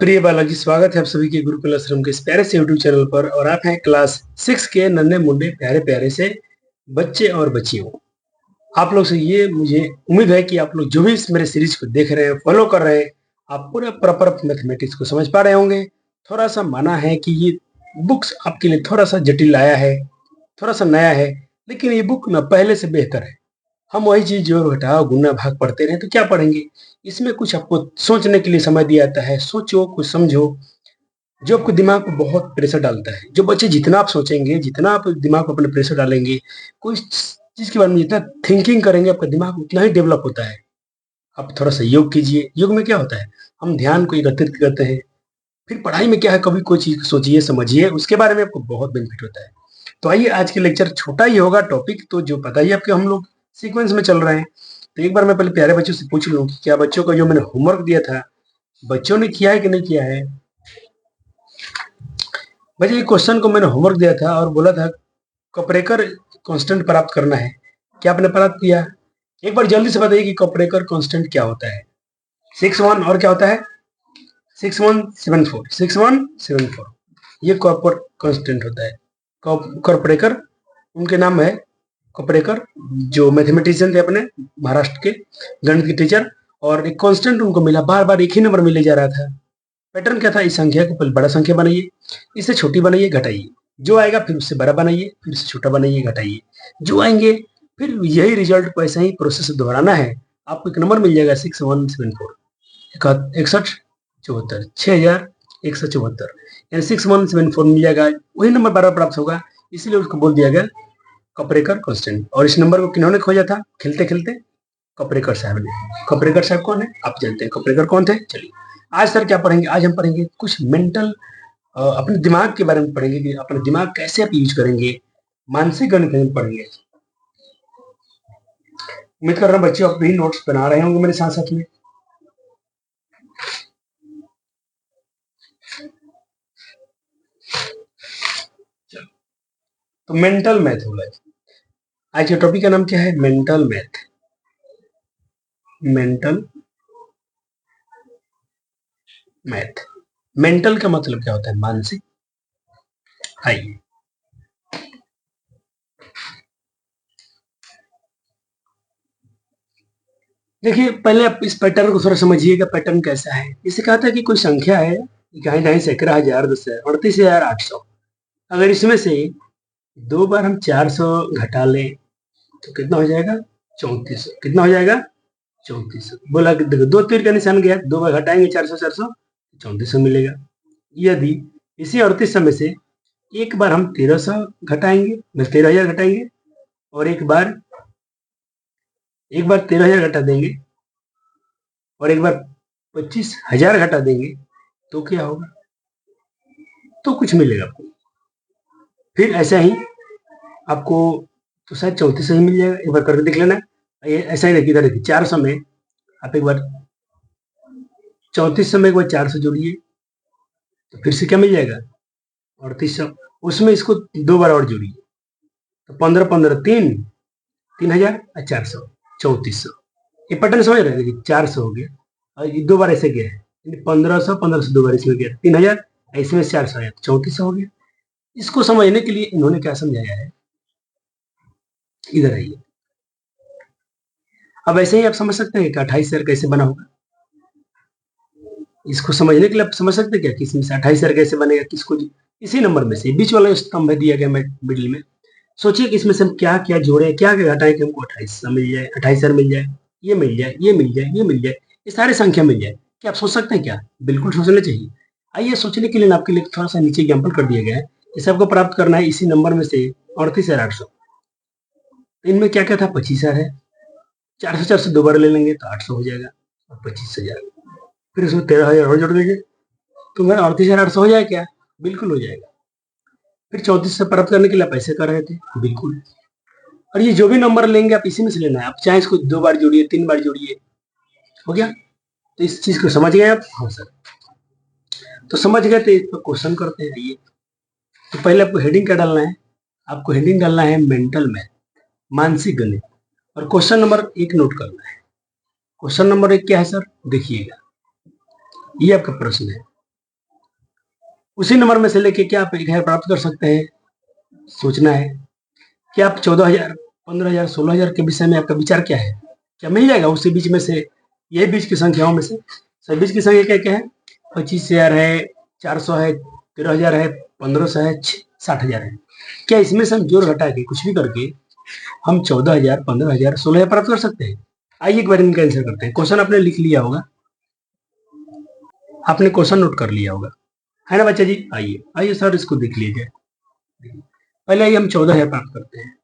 प्रिय बालाजी, स्वागत है आप सभी के गुरुकुल आश्रम के इस प्यारे से यूट्यूब चैनल पर। और आप हैं क्लास 6 के नन्हे मुंडे प्यारे प्यारे से बच्चे और बच्चियों। आप लोग से ये मुझे उम्मीद है कि आप लोग जो भी इस मेरे सीरीज को देख रहे हैं, फॉलो कर रहे हैं, आप पूरा प्रॉपर मैथमेटिक्स को समझ पा रहे होंगे। थोड़ा सा माना है कि ये बुक्स आपके लिए थोड़ा सा जटिल आया है, थोड़ा सा नया है, लेकिन ये बुक ना पहले से बेहतर है। हम वही चीज जो घटाओ गुना भाग पढ़ते रहे तो क्या पढ़ेंगे। इसमें कुछ आपको सोचने के लिए समय दिया जाता है। सोचो, कुछ समझो, जो आपको दिमाग पे बहुत प्रेशर डालता है। जो बच्चे जितना आप सोचेंगे, जितना आप दिमाग पे अपने प्रेशर डालेंगे, कोई चीज के बारे में जितना थिंकिंग करेंगे, आपका दिमाग उतना ही डेवलप होता है। आप थोड़ा सा योग कीजिए। योग में क्या होता है, हम ध्यान को एकत्रित करते हैं। फिर पढ़ाई में क्या है, कभी कोई चीज सोचिए, समझिए, उसके बारे में आपको बहुत बेनिफिट होता है। तो आइए, आज के लेक्चर छोटा ही होगा टॉपिक, तो जो पता ही आपके हम लोग सीक्वेंस में चल रहे हैं। तो एक बार मैं पहले प्यारे बच्चों से पूछ लूं कि क्या बच्चों का जो मैंने होमवर्क दिया था, बच्चों ने किया है कि नहीं किया है। भाई, ये क्वेश्चन को मैंने होमवर्क दिया था और बोला था कॉपरेकर कांस्टेंट प्राप्त करना है। क्या आपने प्राप्त किया? एक बार जल्दी से बताइए कि कॉपरेकर कांस्टेंट क्या होता है। 6 1 और क्या होता है? 6174 6174, ये कॉपर कांस्टेंट होता है। कॉपरेकर उनके नाम है, कॉपरेकर, जो मैथमेटिशियन थे अपने महाराष्ट्र के, गणित के टीचर। और एक कांस्टेंट उनको मिला, बार बार एक ही नंबर मिले जा रहा था। पैटर्न क्या था, इस संख्या को पहले बड़ा संख्या बनाइए, इससे छोटी बनाइए, घटाइए, जो आएगा फिर उससे बड़ा बनाइए, फिर उससे छोटा बनाइए, घटाइए, जो आएंगे, फिर यही रिजल्ट को ऐसा ही प्रोसेस दोहराना है। आपको एक नंबर मिल जाएगा 6174, 61 74, 6174, यानी 6174 मिल जाएगा। वही नंबर बार बार प्राप्त होगा, इसलिए उसको बोल दिया गया कॉपरेकर कांस्टेंट। और इस नंबर को किन्होंने खोजा था खेलते खेलते? कॉपरेकर साहब ने। कॉपरेकर साहब कौन है, आप जानते हैं कॉपरेकर कौन थे। चलिए, आज सर क्या पढ़ेंगे, आज हम पढ़ेंगे कुछ मेंटल, अपने दिमाग के बारे में पढ़ेंगे कि अपना दिमाग कैसे आप यूज करेंगे। मानसिक गणित में पढ़ेंगे। उम्मीद कर रहा हूँ बच्चे आप भी नोट्स बना रहे होंगे मेरे साथ साथ में। तो मेंटल मैथ होगा आज के टॉपिक का नाम क्या है, mental math. Mental math, mental का मतलब क्या होता है, मानसिक। आइए, देखिए, पहले आप इस पैटर्न को थोड़ा समझिएगा। पैटर्न कैसा है, इसे कहा था कि कोई संख्या है, इकाई ढाई सैकड़ा हजार 10,000 38,800। अगर इसमें से दो बार हम 400 घटा लें तो कितना हो जाएगा, 3400। कितना हो जाएगा, 3400। बोला कि देखो, दो तीर का निशान गया, दो बार घटाएंगे 400 400, 3400 मिलेगा। यदि इसी 3800 में से एक बार हम 1300 घटाएंगे, 13,000 घटाएंगे, और एक बार 13,000 घटा देंगे, और एक बार 25,000 घटा देंगे, तो क्या होगा, तो कुछ मिलेगा आपको। फिर ऐसा ही आपको, तो शायद 3400 ही मिल जाएगा। एक बार करके देख लेना। ये ऐसा ही देखिए, इधर देखिए 400 में आप एक बार 3400 में एक बार 400 जोड़िए, तो फिर से क्या मिल जाएगा, 3800। उसमें इसको दो बार और जोड़िए, तो 15 15 3, 3,000 और 400, 3400। ये पैटर्न समझ रहे हैं, देखिए 400 हो गया, और ये दो बार ऐसे गया है, 1500 1500 दो बार इसमें गया, 3,000, इसमें 400 आया, 3400 हो गया। इसको समझने के लिए इन्होंने क्या समझाया है, इधर आइए। अब ऐसे ही आप समझ सकते हैं कि 28,000 कैसे बना होगा। इसको समझने के लिए आप समझ सकते हैं क्या कि इसमें से 28,000 कैसे बनेगा, किसको, इसी नंबर में से बीच वाला स्तंभ है दिया गया मिडिल में। सोचिए कि इसमें से हम क्या क्या जोड़े, क्या क्या घटाएं कि हमको 28 मिल जाए, 28,000 मिल जाए, ये मिल जाए, ये मिल जाए, ये मिल जाए, ये सारी संख्या मिल जाए। क्या आप सोच सकते हैं क्या? बिल्कुल सोचना चाहिए। आइए, सोचने के लिए आपके लिए थोड़ा सा नीचे एग्जाम्पल कर दिया गया है। इसे आपको प्राप्त करना है इसी नंबर में से 38,800। इनमें क्या क्या था, 25,000 है, 400 400 दो बार ले लेंगे तो 800 हो जाएगा, और 25,000, फिर उसमें 13,000 और जोड़ देंगे, तो मेरा 38,800 हो जाए क्या? बिल्कुल हो जाएगा। फिर 3400 प्राप्त करने के लिए आप ऐसे कर रहे थे, बिल्कुल। और ये जो भी नंबर लेंगे आप इसी में से लेना है। आप चाहे इसको दो बार जोड़िए, तीन बार जोड़िए, हो गया। तो इस चीज को समझ गए आप? हाँ सर, तो समझ गए तो इस पर क्वेश्चन करते हैं। आइए, तो पहले आपको हेडिंग क्या डालना है, आपको हेडिंग डालना है मेंटल मैथ, मानसिक गणित। और क्वेश्चन नंबर 1 नोट करना है। क्वेश्चन नंबर 1 क्या है सर, देखिएगा, ये आपका प्रश्न है। उसी नंबर में से लेके क्या आप 1000 प्राप्त कर सकते हैं? सोचना है कि आप 14,000, 15,000, 16,000 के विषय में आपका विचार क्या है? क्या मिल जाएगा उसी बीच में से, ये बीच की संख्याओं में से? सर बीच की संख्या क्या क्या है? 25,000 है, 400 है, 13,000 है, 1500 है, 60,000 है। क्या इसमें से हम जोड़ घटा के कुछ भी करके हम 14,000, 15,000, 16,000 प्राप्त कर सकते हैं? आइए एक बार इनका आंसर करते हैं। क्वेश्चन आपने लिख लिया होगा, आपने क्वेश्चन नोट कर लिया होगा, है ना बच्चा जी? आइए आइए सर इसको देख लीजिए। पहले आइए हम 14,000 प्राप्त करते हैं।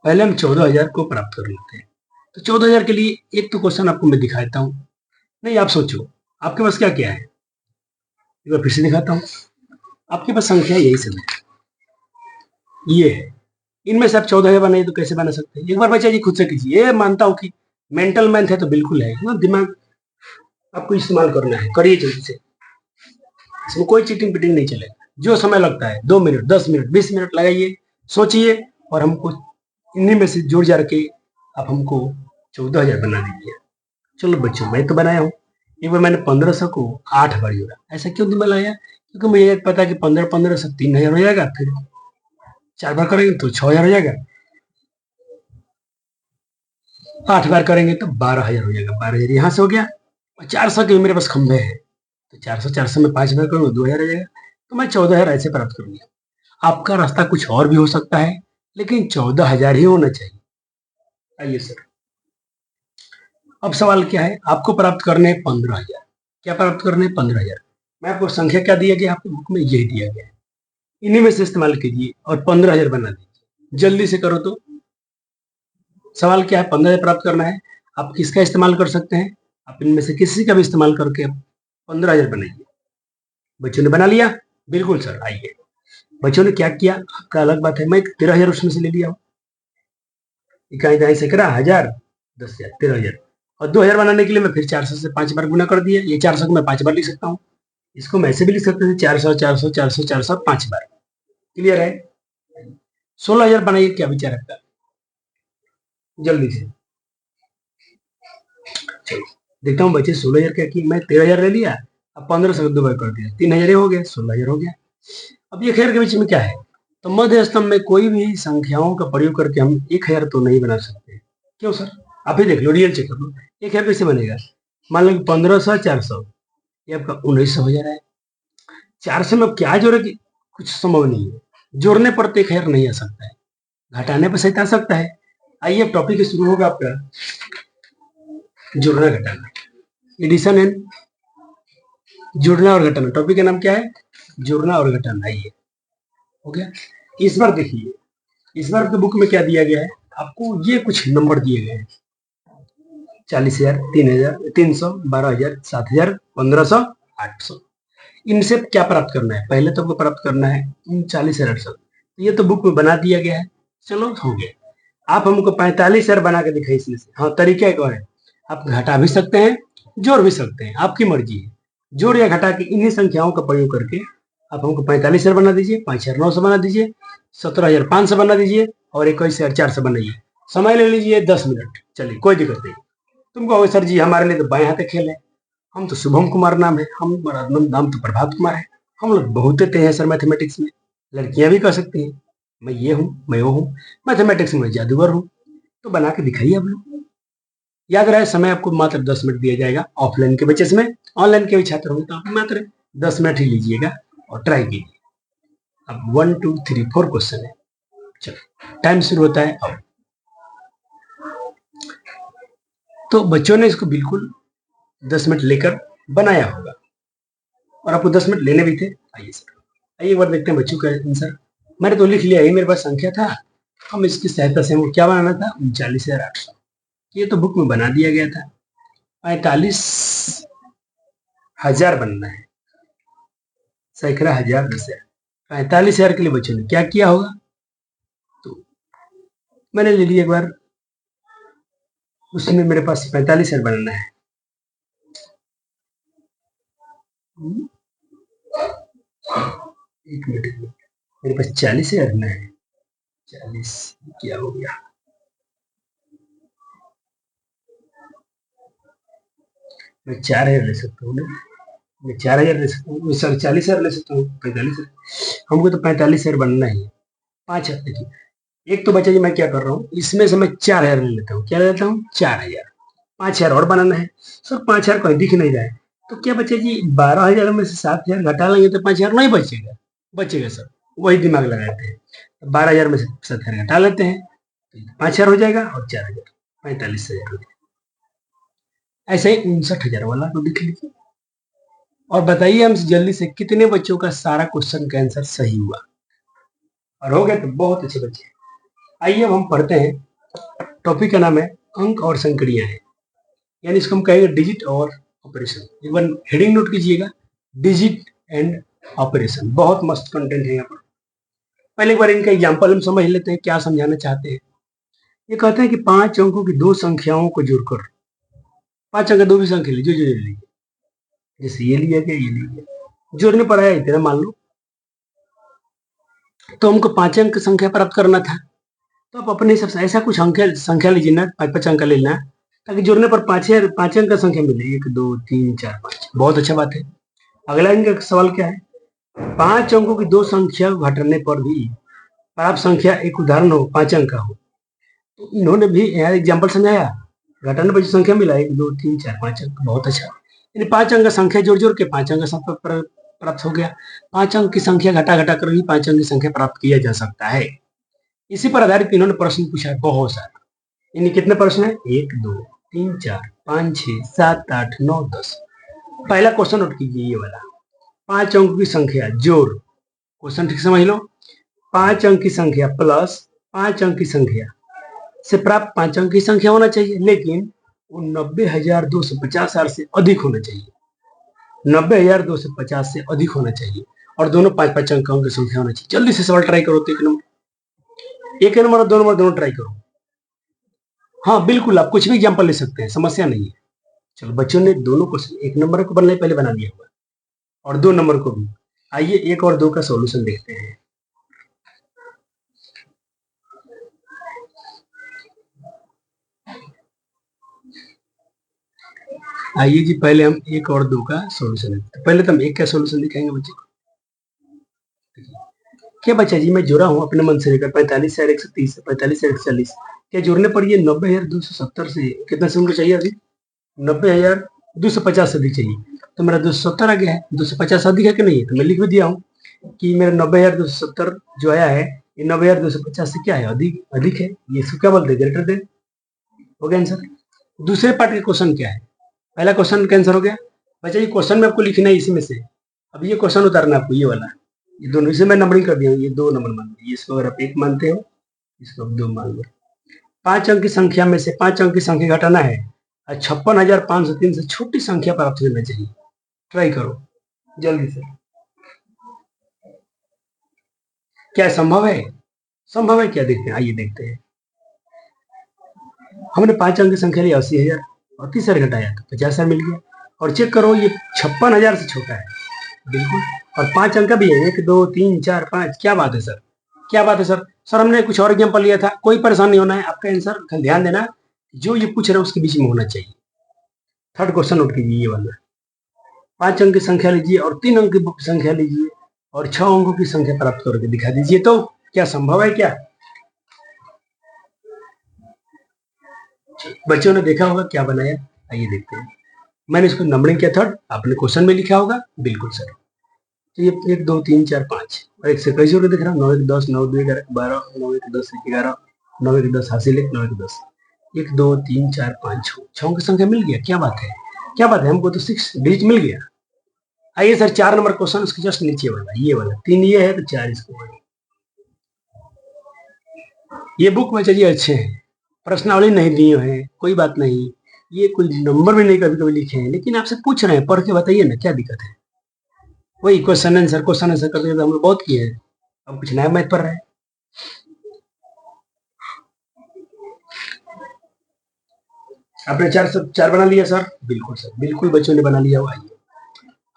पहले हम 14,000 को प्राप्त कर लेते हैं। तो 14,000 के लिए एक तो क्वेश्चन आपको मैं दिखा देता हूँ। नहीं आप सोचो आपके पास क्या क्या है, एक बार फिर से दिखाता हूँ। आपके पास संख्या यही सब है, ये है। इनमें से आप 14,000 बनाइए तो कैसे बना सकते हैं? एक बार बच्चा जी खुद से कीजिए। ये मानता हूँ कि मेंटल मैथ है तो बिल्कुल है ना, दिमाग आपको इस्तेमाल करना है, करिए जल्दी से। इसमें कोई चीटिंग पिटिंग नहीं चलेगा। जो समय लगता है 2 मिनट, 10 मिनट, 20 मिनट लगाइए, सोचिए और हमको इन्हीं में से जोड़ जाड़ के आप हमको 14,000 बना दीजिए। चलो बच्चों मैं तो बनाया हूँ। एक बार मैंने 1500 को 8 बार जोड़ा। ऐसा क्यों दिमाग लाया? क्योंकि मुझे पता है कि 15 से 3,000 हो जाएगा, फिर 4 बार करेंगे तो 6,000 हो जाएगा, 8 बार करेंगे तो 12,000 हो जाएगा। 12,000 यहाँ से हो गया। 400 के मेरे पास खंभे हैं तो 400 में 5 बार करूंगा 2,000 हो जाएगा। तो मैं 14,000 ऐसे प्राप्त करूंगा। आपका रास्ता कुछ और भी हो सकता है, लेकिन 14,000 ही होना चाहिए। आइए सर, अब सवाल क्या है? आपको प्राप्त करने 15,000। क्या प्राप्त करने? 15,000। मैं आपको संख्या क्या दिया गया आपके बुक में? यही दिया गया है। इन्हीं में से इस्तेमाल कीजिए और 15,000 बना दीजिए। जल्दी से करो तो। सवाल क्या है? 15,000 प्राप्त करना है। आप किसका इस्तेमाल कर सकते हैं? आप इनमें से किसी का भी इस्तेमाल करके 15,000 बनाइए। बच्चों ने बना लिया? बिल्कुल सर। आइए, बच्चों ने क्या किया आपका अलग बात है। मैं 13,000 उसमें से ले लिया हूँ। इकाई दाई सैकड़ा, हजार, 10,000, 13,000। और 2,000 बनाने के लिए मैं फिर 400 से 5 बार गुना कर दिया। ये 400 को मैं 5 बार लिख सकता हूँ। इसको मैं ऐसे भी लिख सकते थे 400, 400, 400, 400, 5 बार। क्लियर है? 16,000 बनाइए। क्या विचार है आपका? जल्दी से चलो देखता हूँ बच्चे। 16,000 क्या की? मैं 13,000 ले लिया, अब 1500 को 2 बार कर दिया, 3,000 हो गया, 16,000 हो गया। अब ये खैर के बीच में क्या है? तो मध्य स्तंभ में कोई भी संख्याओं का प्रयोग करके हम 1,000 तो नहीं बना सकते। क्यों सर? आप ही देख लो, रियल चेक कर लो। 1,000 कैसे बनेगा? मान लो कि 1500, 400, ये आपका 1900 हो जा रहा है। 400 में क्या जोड़े कि कुछ संभव नहीं है। जोड़ने पर तो 1,000 नहीं आ सकता है, घटाने पर सहित आ सकता है। आइए अब टॉपिक शुरू होगा आपका जोड़ना घटाना, एडिशन एंड जोड़ना और घटाना। टॉपिक का नाम क्या है? जोड़ना और घटाना। आइए, हो गया। इस बार देखिए, इस बार के बुक में क्या दिया गया है आपको? ये कुछ नंबर दिए गए हैं। 40,000, 3,000, 300, 12,000, 7,000, 1500, 800। इनसे क्या प्राप्त करना है? पहले तो आपको प्राप्त करना है 39,800। ये तो बुक में बना दिया गया है, चलो हो गया। आप हमको 45,000 बना के दिखाई इसमें से। हाँ, तरीका एक और है, आप घटा भी सकते हैं, जोड़ भी सकते हैं, आपकी मर्जी है। जोड़ या घटा के इन्हीं संख्याओं का प्रयोग करके आप हमको 45,000 बना दीजिए, 5,900 बना दीजिए, 17,500 बना दीजिए और 21,400 बनाइए। समय ले लीजिए 10 मिनट। चलिए कोई दिक्कत नहीं। तुम कहोगे सर जी हमारे लिए तो बाएं हाथ खेल है, हम तो शुभम कुमार नाम है, हम नाम तो प्रभात कुमार है, हम लोग बहुत तेज हैं सर मैथमेटिक्स में। लड़कियां भी कह सकती हैं मैं ये हूँ, मैं वो हूँ, मैथमेटिक्स में जादूगर हूँ। तो बना के दिखाइए आप लोग। याद रहे समय आपको मात्र 10 मिनट दिया जाएगा ऑफलाइन के बच्चे में। ऑनलाइन के भी छात्र होंगे तो आप मात्र 10 मिनट ही लीजिएगा और ट्राई कीजिए। अब 1 2 3 4 क्वेश्चन है। चलो टाइम शुरू होता है अब। तो बच्चों ने इसको बिल्कुल 10 मिनट लेकर बनाया होगा और आपको 10 मिनट लेने भी थे। आइए सर, आइए एक बार देखते हैं बच्चों का आंसर। मैंने तो लिख लिया, ये मेरे पास संख्या था। हम इसकी सहायता से हमको क्या बनाना था? 39,800। ये तो बुक में बना दिया गया था। 45,000 बनना है, सैकड़ा, हजार, 10,000। 45,000 के लिए बच्चों ने क्या किया होगा? तो मैंने ले लिया एक बार, उसमें मेरे पास 45,000 बनाना है। एक मिनट, मेरे पास 40,000 रखना है। 40 क्या हो गया? मैं 4,000 ले सकता हूँ ना? मैं 4,000 ले सकता हूँ, सॉरी 40,000 ले सकता हूँ, 45,000। हमको तो 45,000 बनना ही है। 5,000 देखिए, एक तो बचा जी मैं क्या कर रहा हूँ, इसमें से मैं 4,000 ले लेता हूँ। क्या ले लेता हूँ? 4,000। 5,000 और बनाना है सर। 5,000 कहीं दिख नहीं रहा है, तो क्या बचे जी? 12,000 में से 7,000 घटा लेंगे तो 5,000 नहीं बचेगा। बचेगा सर, वही दिमाग लगाते हैं। 12,000 में से 7,000 घटा लेते हैं, 5,000 हो जाएगा और 4,000, 45,000 हो जाएगा। ऐसे ही 59,000 वाला तो लिख लीजिए। और बताइए हमसे जल्दी से कितने बच्चों का सारा क्वेश्चन का आंसर सही हुआ। और हो गया तो बहुत अच्छे बच्चे। आइए अब हम पढ़ते हैं। टॉपिक का नाम है अंक और संक्रियाएं, यानी इसको हम कहेंगे डिजिट और ऑपरेशन। एक बार हेडिंग नोट कीजिएगा, डिजिट एंड ऑपरेशन। बहुत मस्त कंटेंट है यहाँ पर। पहले एक बार इनका एग्जाम्पल हम समझ लेते हैं, क्या समझाना चाहते हैं। ये कहते हैं कि 5 अंकों की दो संख्याओं को जोड़कर, 5 अंक दो भी संख्या लीजिए, जो लीजिए, जैसे ये लिया गया, ये लिया गया, जोड़ने पर आया इतना मान लो, तो हमको 5 अंक संख्या प्राप्त करना था। तो आप अपने हिसाब से ऐसा कुछ अंक संख्या लीजिए ना, 5 अंक का लेना, ताकि जोड़ने पर 5 अंक का संख्या मिले, 1 2 3 4 5। बहुत अच्छा बात है। अगला इनका सवाल क्या है? 5 अंकों की दो संख्या घटाने पर भी प्राप्त संख्या एक उदाहरण हो, 5 अंक का हो। तो इन्होंने भी यहाँ एग्जाम्पल समझाया, घटाने पर जो संख्या मिला 1 2 3 4 5 अंक। बहुत अच्छा। यानी 5 अंक का संख्या जोड़ जोड़ के 5 अंक का संख्या प्राप्त हो गया। 5 अंक की संख्या घटा घटा कर भी 5 अंक की संख्या प्राप्त किया जा सकता है। इसी पर आधारित इन्होंने प्रश्न पूछा है बहुत सारा। यानी कितने प्रश्न है? 1 2 3 4 5 6 7 8 9 10। पहला क्वेश्चन नोट कीजिए, ये वाला। 5 अंकों की संख्या जोड़, क्वेश्चन ठीक समझ लो, 5 अंक की संख्या प्लस 5 अंक की संख्या से प्राप्त 5 अंक की संख्या होना चाहिए, लेकिन वो 90,250 से अधिक होना चाहिए। 90,250 से अधिक होना चाहिए, और दोनों 5-5 अंकों की संख्या होना चाहिए। जल्दी से सवाल ट्राई करो। तो एक नंबर और 2 नंबर दोनों ट्राई करो। हाँ बिल्कुल, आप कुछ भी एग्जाम्पल ले सकते हैं, समस्या नहीं है। चलो, बच्चों ने दोनों क्वेश्चन, एक नंबर को बनने पहले बना दिया हुआ और 2 नंबर को भी। आइए 1 और 2 का सॉल्यूशन देखते हैं। आइए जी, पहले हम 1 और 2 का सॉल्यूशन देखते हैं। पहले तो हम 1 का सॉल्यूशन दिखाएंगे बच्चे को। क्या बच्चा जी, मैं जोड़ा हूँ अपने मन से लेकर 45,130 से 45,140। क्या जोड़ने पर ये 90,270 से कितना से उनको चाहिए? अभी 90,250 से अधिक चाहिए। तो मेरा 270 आ गया है। 250 अधिक है कि नहीं है? तो मैं लिख भी दिया हूँ कि मेरा 90,270 जो आया है, ये 90,250 से क्या है? अधिक अधिक है। ये इसको क्या बोलते हैं? Greater than. हो गया आंसर। दूसरे पार्ट का क्वेश्चन क्या है? पहला क्वेश्चन का आंसर हो गया। बच्चा ये क्वेश्चन में आपको लिखना है इसी में से। अब ये क्वेश्चन उतारना है आपको, ये वाला, ये दोनों, इसे मैं नंबरिंग कर दिया हूँ। ये 2 नंबर मान लो, इसको अगर आप 1 मानते हो, इसको आप 2 मान लो। 5 अंक की संख्या में से 5 अंक की संख्या घटाना है और 56,503 से छोटी संख्या प्राप्त करना चाहिए। ट्राई करो जल्दी से। क्या संभव है? संभव है क्या? देखते हैं, आइए देखते हैं। हमने 5 अंक की संख्या ली 80,000 और 30,000 घटाया तो 50,000 मिल गया। और चेक करो, ये 56,000 से छोटा है बिल्कुल, और 5 अंक का भी है, 1 2 3 4 5। क्या बात है सर, क्या बात है सर। सर हमने कुछ और एग्जाम्पल लिया था। कोई परेशान नहीं होना है, आपका आंसर ध्यान देना, जो ये पूछ रहे हैं उसके बीच में होना चाहिए। थर्ड क्वेश्चन नोट कीजिए, ये वाला। 5 अंक की संख्या लीजिए और 3 अंक की संख्या लीजिए और 6 अंकों की संख्या प्राप्त करके दिखा दीजिए। तो क्या संभव है क्या? बच्चों ने देखा होगा क्या बनाया। आइए देखते हैं। मैंने इसको नंबरिंग किया थर्ड, आपने क्वेश्चन में लिखा होगा। बिल्कुल सर। तो ये 1 2 3 4 5 और एक से कैसे होकर दिख रहा है? 9 1 10 9 2 11 12 9 1 10 11 9 1 10 हासिल 1 9 1 10 1 2 3 4 5 6 की संख्या मिल गया। क्या बात है, क्या बात है। हमको तो 6 डिजिट मिल गया। आइए सर 4 नंबर क्वेश्चन, उसके जस्ट नीचे वाला, ये वाला। 3 ये है तो 4 इसको वाला। ये बुक में चलिए अच्छे हैं, प्रश्नावली नहीं दिए हैं, कोई बात नहीं। ये कोई नंबर भी नहीं कभी कभी लिखे हैं, लेकिन आपसे पूछ रहे हैं, पढ़ के बताइए ना, क्या दिक्कत है। वही क्वेश्चन आंसर करते तो हम लोग बहुत किए हैं। अब कुछ नया मैथ पढ़ रहे हैं। आपने 4 बना लिया सर? बिल्कुल सर, बिल्कुल बच्चों ने बना लिया हुआ है।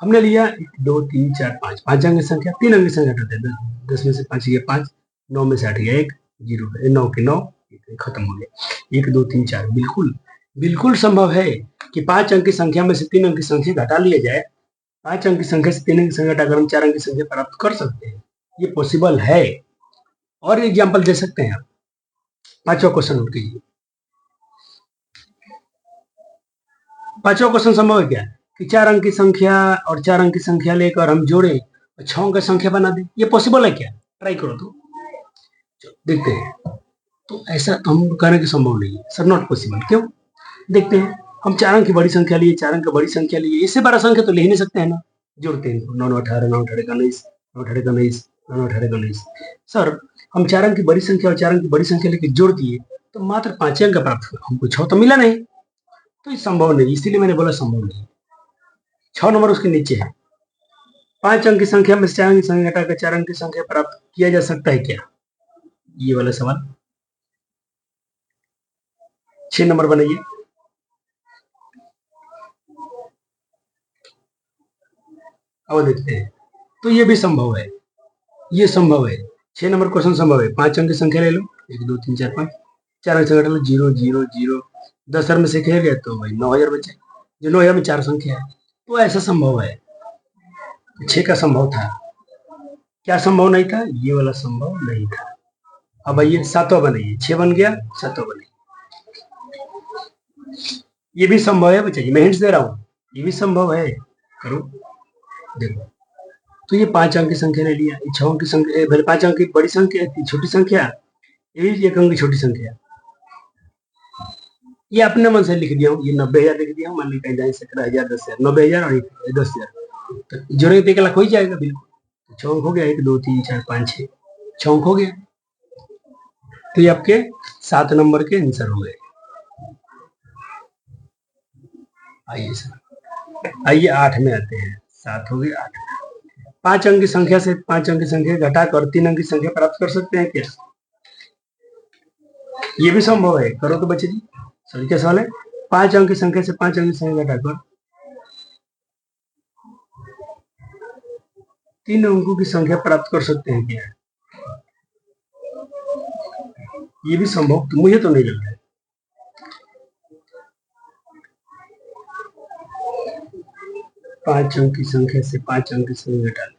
हमने लिया 1 2 3 4 5, 5 अंक की संख्या, 3 अंक की संख्या हटाते हैं। 10 में से 5 गया 5, 9 में से 8 गया 1, 0 9 के 9, खत्म हो गया। 1 2 3 4। बिल्कुल बिल्कुल संभव है कि 5 अंक की संख्या में से 3 अंक की संख्या घटा लिया जाए 5 अंक की संख्या से 3 अंक की संख्या हटाकर हम 4 अंक की संख्या प्राप्त कर सकते हैं। ये पॉसिबल है। और एग्जाम्पल दे सकते हैं आप। 5वां क्वेश्चन नोट कीजिए। 5वां क्वेश्चन संभव है क्या कि 4 अंक की संख्या और 4 अंक की संख्या लेकर हम जोड़े और 6 अंक की संख्या बना दें। ये पॉसिबल है क्या? ट्राई करो तो देखते हैं। तो ऐसा तो हम कहने की संभव नहीं है सर, नॉट पॉसिबल। क्यों? देखते हैं। हम 4 अंक की बड़ी संख्या लिए, 4 अंक की बड़ी संख्या लिए, इससे बड़ा संख्या तो ले ही नहीं सकते हैं ना। जोड़ते हैं इनको। 9 9 18, 9 18 19, 9 18 19, 9 18 19। सर हम 4 अंक की बड़ी संख्या और 4 अंक की बड़ी संख्या लेके जोड़ दिए तो मात्र 5 अंक का प्राप्त हुआ, हमको 6 तो मिला नहीं। तो ये संभव नहीं, इसीलिए मैंने बोला संभव नहीं। 6 नंबर उसके नीचे है। 5 अंक की संख्या में 4 अंक की संख्या घटाकर 4 अंक की संख्या प्राप्त किया जा सकता है क्या? ये वाला सवाल। 6 नंबर बनाइए। अब देखते हैं। तो ये भी संभव है, ये संभव है। 6 नंबर क्वेश्चन संभव है। 5 अंक की संख्या ले लो, 1 2 3 4 5। 4 अंक संख्या लो, 0 0 0। 10,000 में से खेल गया तो भाई 9,000 बचे, जो 9,000 में 4 संख्या है। तो ऐसा संभव है। 6 का संभव था। क्या संभव नहीं था? ये वाला संभव नहीं था। अब आइए 7वां बनाइए। 6 बन गया, 7वां बनाइए। ये भी संभव है बच्चा जी, मैं हिंट्स दे रहा हूँ। ये भी संभव है, करो देखो। तो ये 5 अंक की संख्या ले लिया, 6 अंक की संख्या, भले 5 अंक की बड़ी संख्या, छोटी संख्या, ये भी 1 अंक की छोटी संख्या। ये अपने मन से लिख दिया हूँ। ये 90,000 लिख दिया हूँ। मान लीजिए कहीं 17,000, 10,000, 90,000 और 10,000, तो जोड़ेंगे तो 1 लाख हो ही जाएगा बिल्कुल। 6 अंक हो गया, 1 2 3 4 5 6, 6 अंक हो गया। तो ये आपके 7 नंबर के आंसर हो गए। आइए सर, आइए 8 में आते हैं। 7 हो गए, 8। 5 अंक की संख्या से 5 अंक की संख्या घटाकर 3 अंक की संख्या प्राप्त कर सकते हैं क्या? ये भी संभव है, करो तो बच्चे जी। सर क्या सवाल है? 5 अंक की संख्या से 5 अंक की संख्या घटाकर 3 अंकों की संख्या प्राप्त कर सकते हैं क्या? ये भी संभव तो मुझे तो नहीं लग रहा है। 5 अंक की संख्या से 5 अंक की संख्या घटा लें।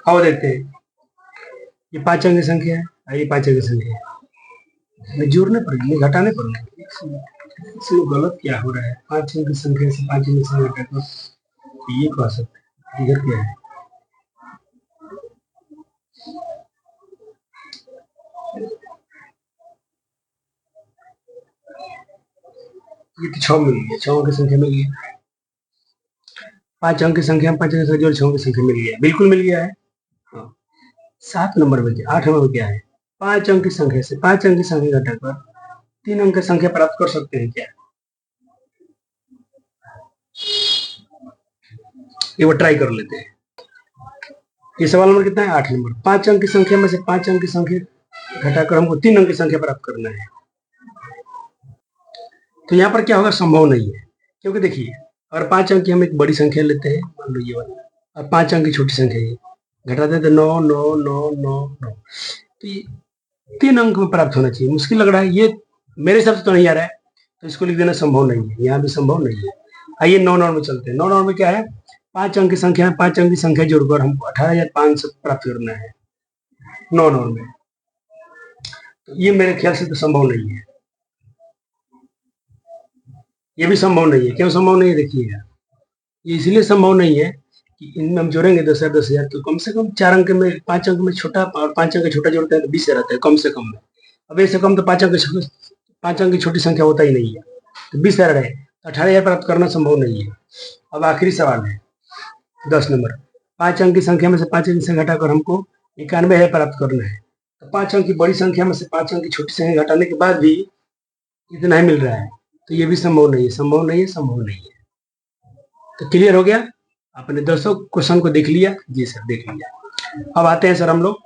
आओ देखते हैं। ये 5 अंक की संख्या है, ये 5 अंक की संख्या है। जोड़ने पर घटाने पर इसमें गलत क्या हो रहा है? 5 अंक की संख्या से 5 अंक की संख्या घटाकर ये कह सकते हैं। इधर क्या है? ये तो 6 मिल गया, 6 अंक की संख्या मिल गई। 5 अंक की संख्या में 5 अंक की संख्या जोड़ 6 अंक की संख्या मिल गया, बिल्कुल मिल गया है। हाँ। 7 नंबर में क्या, 8 नंबर क्या है? 5 अंक की संख्या से 5 अंक की संख्या घटाकर 3 अंक की संख्या प्राप्त कर सकते हैं क्या? ये वो ट्राई कर लेते हैं। ये सवाल नंबर कितना है? 8 नंबर। 5 अंक की संख्या में से 5 अंक की संख्या घटाकर हमको 3 अंक की संख्या प्राप्त करना है। तो यहाँ पर क्या होगा? संभव नहीं है। क्योंकि देखिए, अगर 5 अंक की हम एक बड़ी संख्या लेते हैं, मान लो ये वाला, और 5 अंक की छोटी संख्या ये घटाते हैं तो 9 9 9 9 9, तो ये 3 अंक में प्राप्त होना चाहिए। मुश्किल लग रहा है, ये मेरे हिसाब से तो नहीं आ रहा है, तो इसको लिख देना संभव नहीं है। यहाँ भी संभव नहीं है। आइए 9 नंबर में चलते हैं। 9 नंबर में क्या है? 5 अंक की संख्या है, 5 अंक की संख्या जोड़कर हमको 18,500 प्राप्त करना है 9 नंबर में। तो ये मेरे ख्याल से तो संभव नहीं है। ये भी संभव नहीं है। क्यों संभव नहीं है? देखिएगा, ये इसलिए संभव नहीं है कि इनमें हम जोड़ेंगे 10,000 10,000, तो कम से कम 4 अंक में 5 अंक में छोटा और 5 अंक का छोटा जोड़ते हैं तो 20,000 आता है कम से कम में। अब इससे कम तो 5 अंक की छोटी संख्या होता ही नहीं है, तो 20,000 है, तो 18,000 प्राप्त करना संभव नहीं है। अब आखिरी सवाल है 10 नंबर। 5 अंक की संख्या में से 5 अंक से घटाकर हमको 91,000 प्राप्त करना है। तो 5 अंक की बड़ी संख्या में से 5 अंक की छोटी संख्या घटाने के बाद भी इतना ही मिल रहा है, तो ये भी संभव नहीं है, संभव नहीं है, संभव नहीं है। तो क्लियर हो गया? आपने 200 क्वेश्चन को देख लिया? जी सर, देख लिया। अब आते हैं सर हम लोग।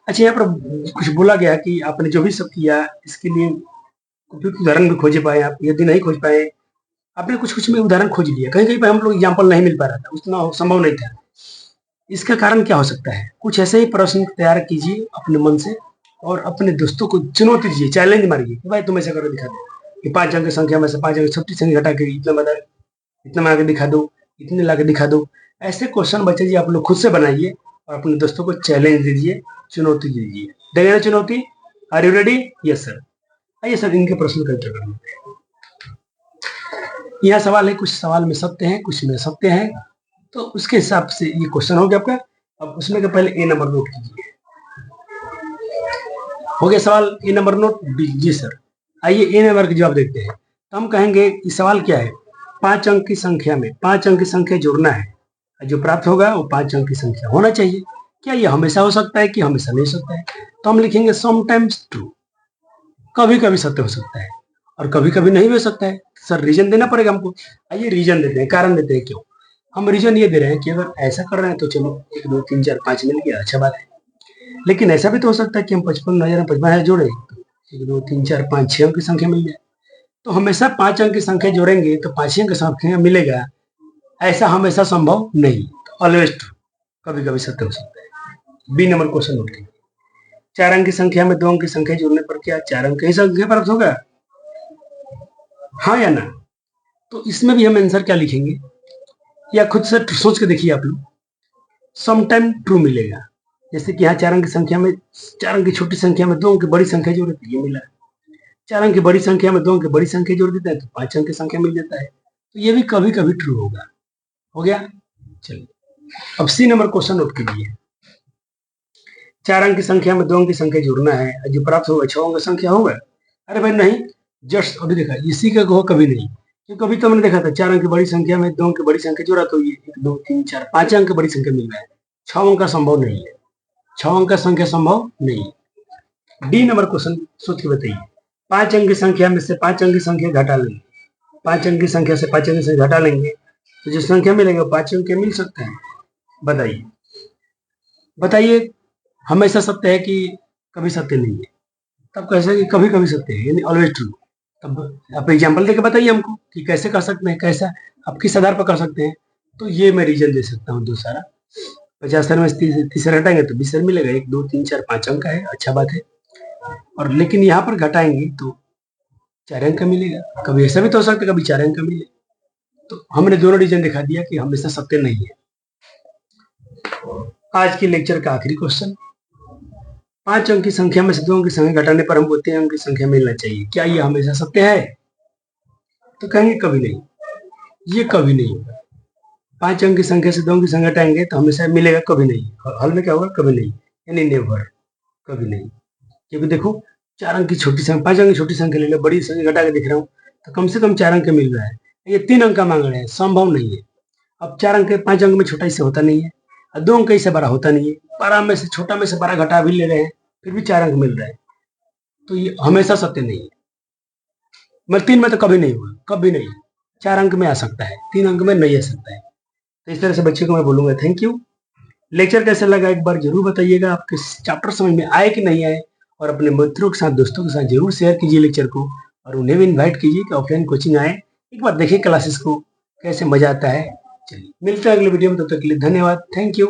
अच्छा, यहाँ पर कुछ बोला गया कि आपने जो भी सब किया इसके लिए उपयुक्त उदाहरण भी खोज पाए आप। यदि नहीं खोज पाए, आपने कुछ कुछ में उदाहरण खोज लिया, कहीं कहीं पर हम लोग एग्जाम्पल नहीं मिल पा रहा था, उतना संभव नहीं था। इसका कारण क्या हो सकता है? कुछ ऐसे ही प्रश्न तैयार कीजिए अपने मन से और अपने दोस्तों को चुनौती दीजिए, चैलेंज मारिए कि भाई तुम ऐसा करके दिखा दो कि 5 अंक की संख्या में से 5 अंक छोटी संख्या घटा के इतना में आके दिखा दो, इतने ला के दिखा दो। ऐसे क्वेश्चन बच्चे जी आप लोग खुद से बनाइए और अपने दोस्तों को चैलेंज दीजिए, चुनौती दीजिए। देंगे ना चुनौती? Are you ready? Yes sir. आइए सर इनके प्रश्न का उत्तर करना। यहाँ सवाल है, कुछ सवाल में सत्य है, कुछ में सत्य है, तो उसके हिसाब से ये क्वेश्चन हो गया आपका। अब उसमें के पहले ए नंबर नोट कीजिए। हो गया सवाल ए नंबर नोट? जी सर। आइए ए नंबर के जवाब देखते हैं। तो हम कहेंगे कि सवाल क्या है? 5 अंक की संख्या में 5 अंक की संख्या जोड़ना है, जो प्राप्त होगा वो 5 अंक की संख्या होना चाहिए। क्या ये हमेशा हो सकता है कि हमेशा नहीं हो सकता है? तो हम लिखेंगे समटाइम्स ट्रू, कभी कभी सत्य हो सकता है और कभी कभी नहीं भी हो सकता है। सर रीजन देना पड़ेगा हमको। आइए रीजन देते हैं, कारण देते हैं क्यों। हम रीजन ये दे रहे हैं कि अगर ऐसा कर रहे हैं तो चलो 1 2 3 4 5 मिल गया, अच्छा बात है। लेकिन ऐसा भी तो हो सकता है कि हम 55,055 जोड़े, 1 2 3 4 5 6 अंक की संख्या मिल जाए। तो हमेशा 5 अंक की संख्या जोड़ेंगे तो 5 अंक की संख्या मिलेगा, ऐसा हमेशा संभव नहीं। ऑलवेज ट्रू, कभी कभी सत्य हो सकता है। बी नंबर क्वेश्चन नोट कीजिए। 4 अंक की संख्या में 2 अंक की संख्या जोड़ने पर क्या 4 अंक की संख्या प्राप्त होगा? हाँ या ना? तो इसमें भी हम आंसर क्या लिखेंगे या खुद से सोच के देखिए आप लोग। समटाइम ट्रू मिलेगा। जैसे कि यहाँ 4 अंक की संख्या में 4 अंक की छोटी संख्या में 2 अंक की बड़ी संख्या जोड़े तो ये मिला। 4 अंक की बड़ी संख्या में 2 अंक की बड़ी संख्या जोड़ देता है तो 5 अंक की संख्या मिल जाता है। तो ये भी कभी कभी ट्रू होगा। हो गया? चलिए अब सी नंबर क्वेश्चन नोट कीजिए। 4 अंक की संख्या में 2 अंक की संख्या जोड़ना है, जो प्राप्त होगा 6 अंक की संख्या होगा। अरे भाई नहीं, जस्ट अभी देखा, इसी का कहो कभी नहीं, क्योंकि अभी तो हमने देखा था 4 अंक की बड़ी संख्या में 2 अंक की बड़ी संख्या जोड़ा तो ये 1 2 3 4 5 अंक की बड़ी संख्या मिल रहा है। 6 अंक का संभव नहीं है, 6 अंक का संख्या संभव नहीं है। डी नंबर क्वेश्चन सोच के बताइए। 5 अंक की संख्या में से 5 अंक की संख्या घटा लेंगे, 5 अंक की संख्या से 5 अंक की संख्या घटा लेंगे तो जो संख्या मिलेगा 5 अंक के मिल सकते हैं। बताइए बताइए, हमेशा सत्य है कि कभी सत्य नहीं है? तब कैसे कि कभी कभी सत्य है, यानी ऑलवेज ट्रू। तब आप एग्जाम्पल देके बताइए हमको कि कैसे कर सकते हैं, कैसा आप किस आधार पर कर सकते हैं। तो ये मैं रीजन दे सकता हूँ दो सारा। 50 में 30 हटाएंगे तो 20 मिलेगा। 1 2 3 4 5 अंक का है, अच्छा बात है। और लेकिन यहाँ पर घटाएंगे तो 4 अंक का मिलेगा। कभी ऐसा भी तो हो सकता है कभी 4 अंक का मिले। तो हमने दोनों रीजन दिखा दिया कि हमेशा सत्य नहीं है। आज के लेक्चर का आखिरी क्वेश्चन। 5 अंक की संख्या में से 2 अंक की संख्या घटाने पर हमको 3 अंक की संख्या मिलना चाहिए। क्या ये हमेशा सत्य है? तो कहेंगे कभी नहीं, ये कभी नहीं होगा। 5 अंक की संख्या से 2 अंक की संख्या घटाएंगे तो हमेशा मिलेगा, कभी नहीं। और हल में क्या होगा? कभी नहीं, यानी नेवर, कभी नहीं। क्योंकि देखो 4 अंक की छोटी संख्या, 5 अंक की छोटी संख्या ले लो, बड़ी संख्या घटा के दिख रहा हूँ तो कम से कम 4 अंक मिल रहा है। ये 3 अंक का मांग रहे हैं, संभव नहीं है। अब 4 अंक 5 अंक में छोटा इससे होता नहीं है और 2 अंक इससे बड़ा होता नहीं है। 12 में से छोटा में से 12 घटा भी ले रहे हैं, फिर भी 4 अंक मिल रहा है। तो ये हमेशा सत्य नहीं है। मतलब 3 में तो कभी नहीं होगा, कभी नहीं। 4 अंक में आ सकता है, 3 अंक में नहीं आ सकता है। तो इस तरह से बच्चे को मैं बोलूंगा थैंक यू। लेक्चर कैसा लगा एक बार जरूर बताइएगा, आपके चैप्टर समझ में आए कि नहीं आए। और अपने मित्रों के साथ, दोस्तों के साथ जरूर शेयर कीजिए लेक्चर को और उन्हें भी इन्वाइट कीजिए कि ऑफलाइन कोचिंग आए, एक बार देखिए क्लासेस को, कैसे मजा आता है। चलिए मिलते हैं अगले वीडियो में, तब तक के लिए धन्यवाद, थैंक यू।